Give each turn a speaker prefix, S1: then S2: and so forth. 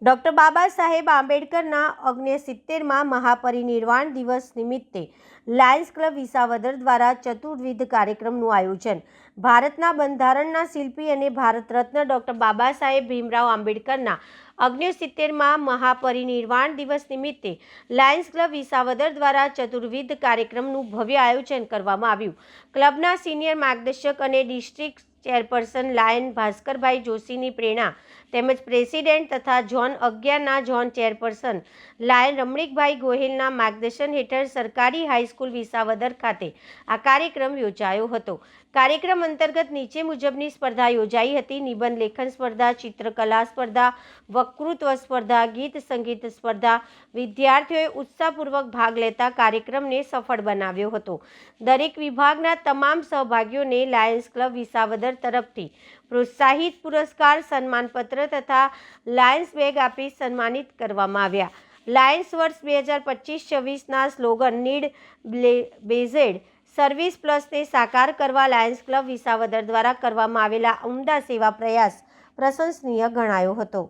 S1: Doctor Baba Saheb આંબેડકરના 69માં મહાપરિનિર્વાણ દિવસ નિમિત્તે Lions club Visavadar દ્વારા ચતુર્વિધ કાર્યક્રમનું આયોજન। ભારતના બંધારણના શિલ્પી અને ભારત રત્ન ડૉક્ટર બાબા સાહેબ ભીમરાવ આંબેડકરના 69માં મહાપરિનિર્વાણ દિવસ નિમિત્તે લાયન્સ ક્લબ વિસાવદર દ્વારા ચતુર્વિધ કાર્યક્રમનું ભવ્ય આયોજન કરવામાં આવ્યું। ક્લબના સિનિયર માર્ગદર્શક અને ડિસ્ટ્રિક્ટ ચેરપર્સન લાયન ભાસ્કરભાઈ જોશીની પ્રેરણા તેમજ પ્રેસિડેન્ટ તથા ઝોન 11ના ઝોન ચેરપર્સન લાયન રમણીકભાઈ ગોહિલના માર્ગદર્શન હેઠળ સરકારી હાઈસ્કૂલ વિસાવદર ખાતે આ કાર્યક્રમ યોજાયો હતો। કાર્યક્રમ અંતર્ગત નીચે મુજબની સ્પર્ધા યોજાઈ હતી। નિબંધ લેખન સ્પર્ધા, ચિત્રકલા સ્પર્ધા, વક્તૃત્વ સ્પર્ધા, ગીત સંગીત સ્પર્ધા। વિદ્યાર્થીઓએ ઉત્સાહપૂર્વક ભાગ લેતા કાર્યક્રમને સફળ બનાવ્યો હતો। દરેક વિભાગના તમામ સહભાગીઓને લાયન્સ ક્લબ વિસાવદર તરફથી પ્રોત્સાહિત પુરસ્કાર, સન્માનપત્ર તથા લાયન્સ બેગ આપી સન્માનિત કરવામાં આવ્યા। લાયન્સ વર્ષ 2025-26ના સ્લોગન નીડ બેઝેડ સર્વિસ પ્લસને સાકાર કરવા લાયન્સ ક્લબ વિસાવદર દ્વારા કરવામાં આવેલા ઉમદા સેવા પ્રયાસ પ્રશંસનીય ગણાયો હતો।